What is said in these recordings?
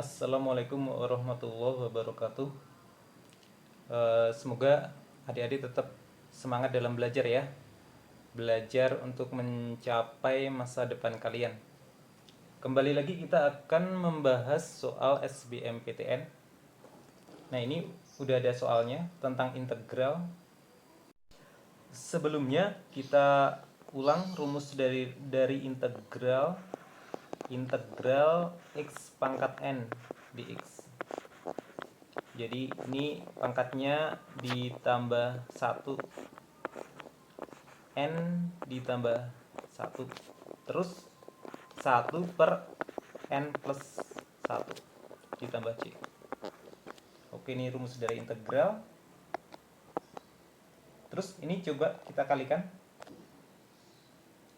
Assalamualaikum warahmatullahi wabarakatuh. Semoga adik-adik tetap semangat dalam belajar ya. Belajar untuk mencapai masa depan kalian. Kembali lagi kita akan membahas soal SBMPTN. Nah, ini udah ada soalnya tentang integral. Sebelumnya kita ulang rumus dari integral x pangkat n dx. Jadi ini pangkatnya ditambah 1, n ditambah 1, terus 1 per n plus 1 ditambah c. Oke, ini rumus dari integral. Terus ini coba kita kalikan.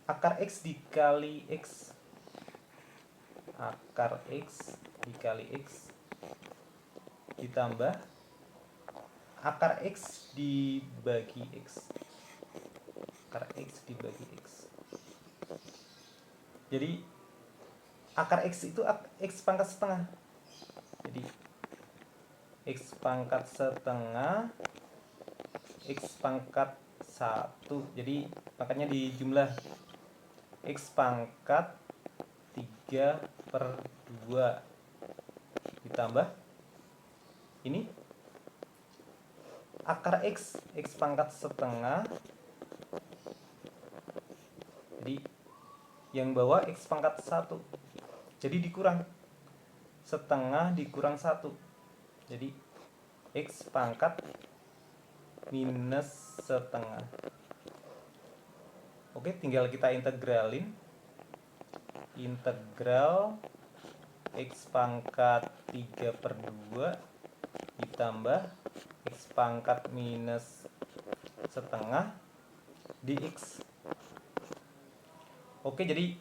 Akar x dikali x, akar x dikali x ditambah akar x dibagi x, akar x dibagi x. Jadi akar x itu x pangkat setengah. Jadi x pangkat setengah x pangkat 1. Jadi pangkatnya dijumlah. X pangkat 3 per 2 ditambah ini akar x pangkat setengah. Jadi yang bawah x pangkat 1, jadi dikurang setengah dikurang 1, jadi x pangkat minus setengah. Oke, tinggal kita integralin. Integral x pangkat 3 per 2 ditambah x pangkat minus setengah dx. Oke, jadi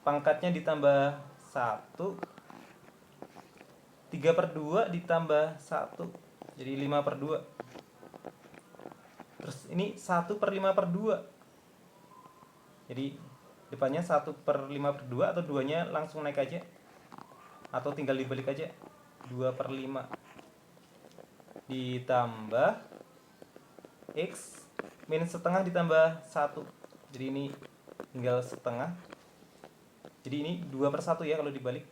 pangkatnya ditambah 1, 3 per 2 ditambah 1, jadi 5 per 2. Terus ini 1 per 5 per 2. Jadi depannya 1 per 5 per 2 atau 2-nya langsung naik aja, atau tinggal dibalik aja, 2 per 5 ditambah x minus setengah ditambah 1. Jadi ini tinggal setengah. Jadi ini 2 per 1 ya kalau dibalik.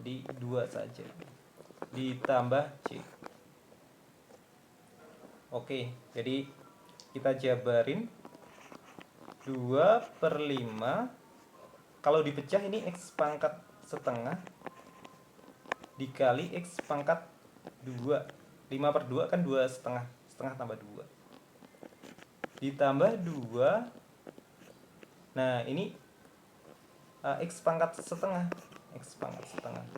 Jadi 2 saja. Ditambah c. Oke, jadi kita jabarin. 2 per 5, kalau dipecah ini x pangkat setengah dikali x pangkat 2. 5 per 2 kan 2 setengah, setengah tambah 2 ditambah 2. Nah ini x pangkat setengah, x pangkat setengah.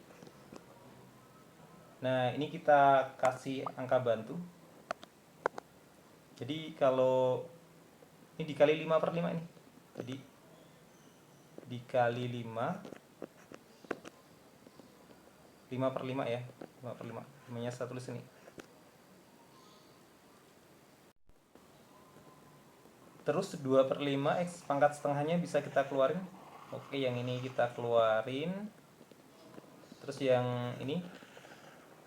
Nah ini kita kasih angka bantu. Jadi kalau ini dikali 5 per 5 ini, jadi dikali 5 per 5 ya, 5 per 5, namanya saya tulis ini. Terus 2 per 5 x pangkat setengahnya bisa kita keluarin. Oke, yang ini kita keluarin. Terus yang ini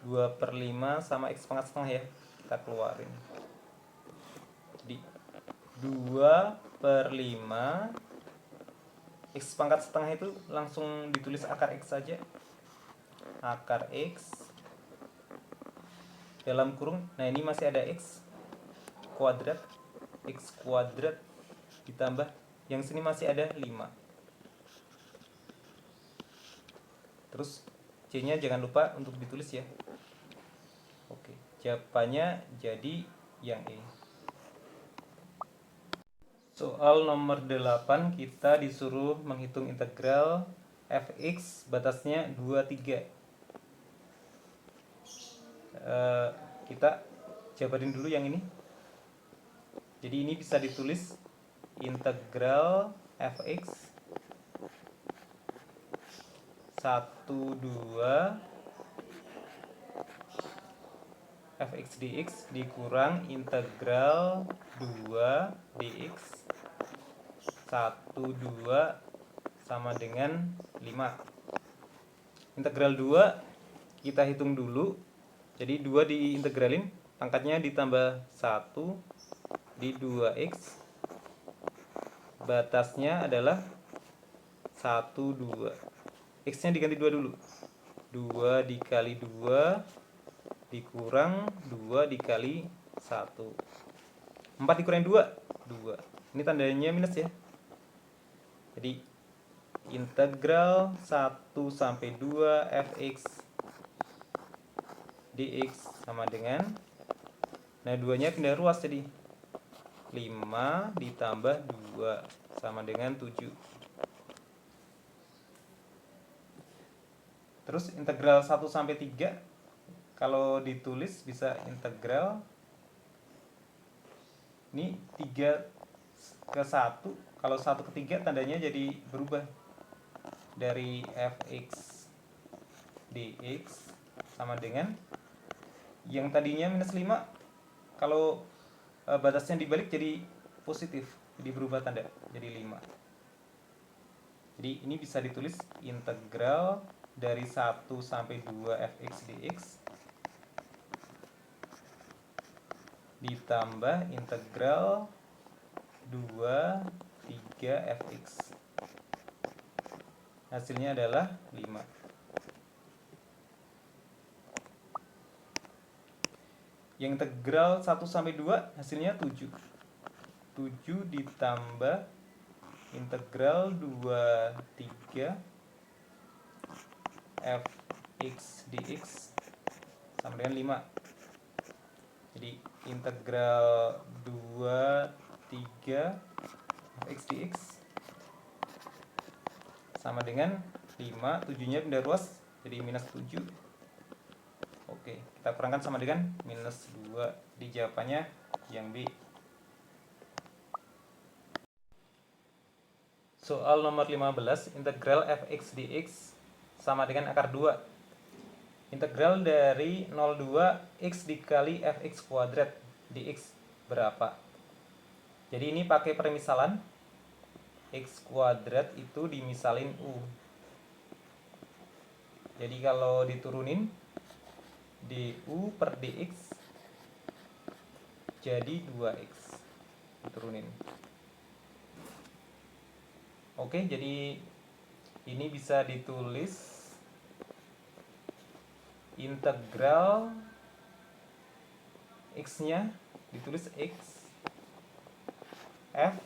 2 per 5 sama x pangkat setengah ya, kita keluarin. Jadi 2 per 5 x pangkat setengah itu langsung ditulis akar x saja. Akar x dalam kurung, nah ini masih ada x kuadrat ditambah yang sini masih ada 5. Terus c nya jangan lupa untuk ditulis ya. Oke, jawabannya jadi yang E. Soal nomor 8, kita disuruh menghitung integral fx batasnya 23. Kita jabarin dulu yang ini. Jadi ini bisa ditulis integral fx 12 fx dx dikurang integral 2 dx 12 sama dengan 5. Integral 2 kita hitung dulu. Jadi 2 diintegralin, pangkatnya ditambah 1 di 2x. Batasnya adalah 1, 2. X-nya diganti 2 dulu. 2 dikali 2 dikurang 2 dikali 1. 4 dikurangi 2, 2. Ini tandanya minus ya. Jadi integral 1 sampai 2 fx dx sama dengan, nah 2-nya pindah ruas jadi 5 ditambah 2 sama dengan 7. Terus integral 1 sampai 3 kalau ditulis bisa integral ini 3 ke 1. Kalau 1 ke 3 tandanya jadi berubah dari fx dx sama dengan yang tadinya minus 5, kalau batasnya dibalik jadi positif, jadi berubah tanda jadi 5. Jadi ini bisa ditulis integral dari 1 sampai 2 fx dx ditambah integral 2, 3 fx. Hasilnya adalah 5. Yang integral 1 sampai 2 hasilnya 7. 7 ditambah integral 2, 3 fx dx sama dengan 5. Jadi integral 2, 3 fx dx sama dengan 5. 7-nya pindah ruas jadi minus 7. Oke, kita kurangkan sama dengan minus 2. Di jawabannya yang B. Soal nomor 15, integral fx dx sama dengan akar 2. Integral dari 0,2 x dikali fx kuadrat dx berapa? Jadi ini pakai permisalan. X kuadrat itu dimisalin u. Jadi kalau diturunin du per dx jadi 2x. Diturunin. Oke, jadi ini bisa ditulis integral x-nya ditulis x f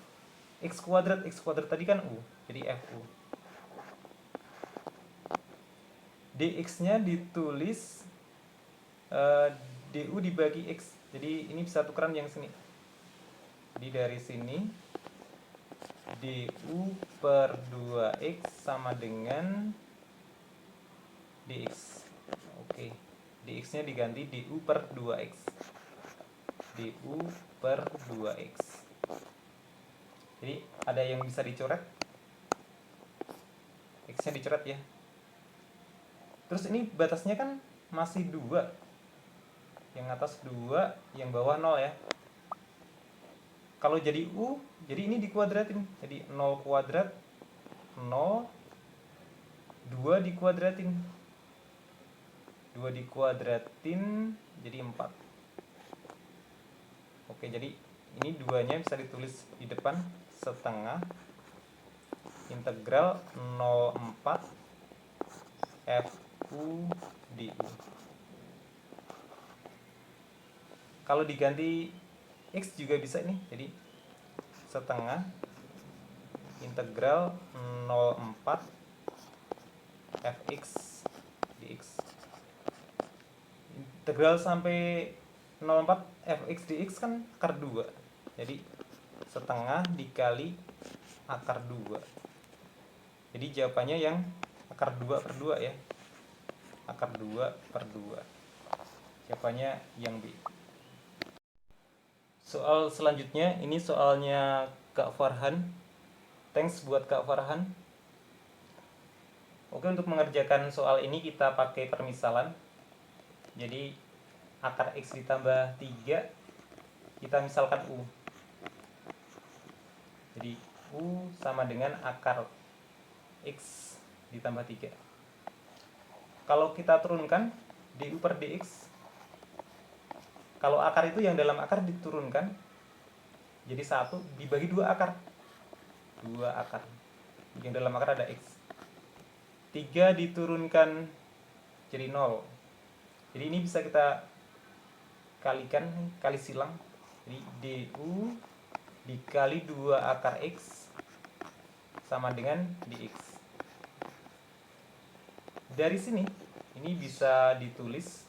x kuadrat tadi kan u, jadi fu. Dx-nya ditulis du dibagi x, jadi ini bisa tukeran yang sini. Jadi dari sini du per 2x sama dengan dx. Oke, dx-nya diganti du per 2x. du per 2x. Jadi ada yang bisa dicoret. X-nya dicoret ya. Terus ini batasnya kan masih 2. Yang atas 2, yang bawah 0 ya. Kalau jadi u, jadi ini dikuadratin. Jadi 0 kuadrat 0, 2 dikuadratin. 2 dikuadratin jadi 4. Oke, jadi ini 2-nya bisa ditulis di depan setengah integral 0,4 fu du. Kalau diganti x juga bisa nih, jadi setengah integral 0,4 fx dx. Integral sampai 0,4 fx dx kan akar 2. Jadi setengah dikali akar 2. Jadi jawabannya yang akar 2 per 2 ya. Akar 2 per 2. Jawabannya yang B. Soal selanjutnya, ini soalnya Kak Farhan. Thanks buat Kak Farhan. Oke, untuk mengerjakan soal ini kita pakai permisalan. Jadi akar x ditambah 3 kita misalkan u. Jadi u sama dengan akar x ditambah 3. kalau kita turunkan du per dx, kalau akar itu yang dalam akar diturunkan jadi 1 dibagi 2 akar. 2 akar. Yang dalam akar ada x. 3 diturunkan jadi 0. Jadi ini bisa kita kalikan, kali silang. Jadi du dikali 2 akar x sama dengan dx. Dari sini ini bisa ditulis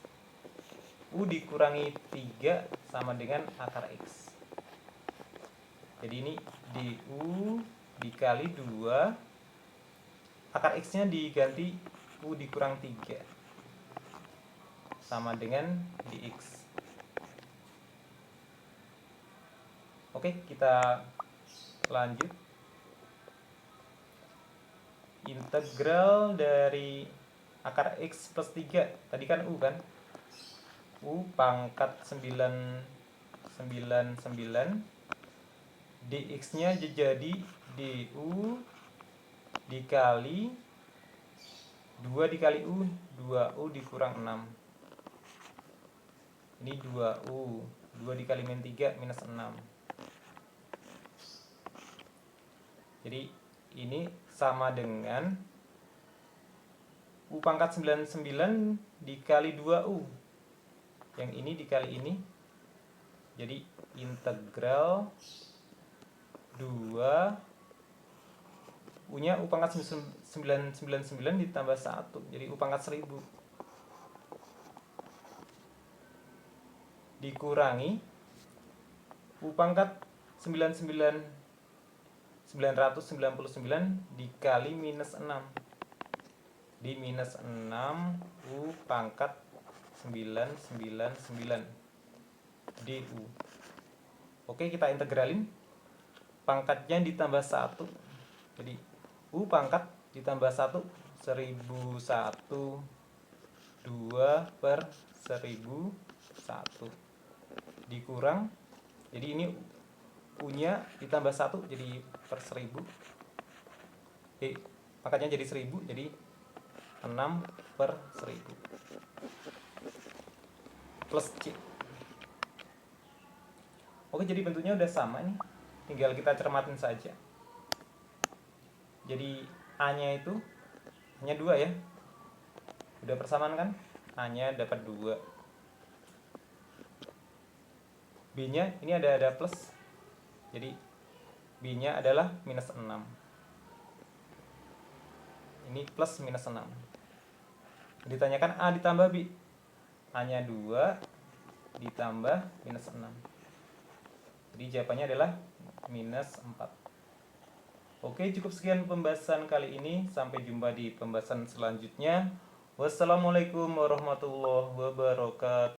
u dikurangi 3 sama dengan akar x. Jadi ini du dikali 2, akar x nya diganti u dikurang 3 sama dengan dx. Oke, kita lanjut. Integral dari akar x plus 3, tadi kan u kan, u pangkat 99, dx nya jadi du dikali 2 dikali u, 2u dikurang 6. Ini 2u, 2 dikali min 3 minus 6. Jadi ini sama dengan u pangkat 99 dikali 2u. Yang ini dikali ini. Jadi integral 2 u nya u pangkat 999 ditambah 1. Jadi u pangkat 1000 dikurangi u pangkat 999 dikali minus 6. Di minus 6 u pangkat 999 du. Oke, kita integralin. Pangkatnya ditambah 1. Jadi u pangkat ditambah 1, 1001, 2 per 1001 dikurang, jadi ini u nya ditambah 1 jadi per 1000, pangkatnya jadi 1000, jadi 6 per 1000 plus C. Oke, jadi bentuknya udah sama nih, tinggal kita cermatin saja. Jadi A nya itu hanya 2 ya, udah persamaan kan, A nya dapat 2, B nya ini ada plus, jadi B nya adalah minus 6. Ini plus minus 6. Ditanyakan A ditambah B, A nya 2 ditambah minus 6. Jadi jawabannya adalah minus 4. Oke, cukup sekian pembahasan kali ini. Sampai jumpa di pembahasan selanjutnya. Wassalamualaikum warahmatullahi wabarakatuh.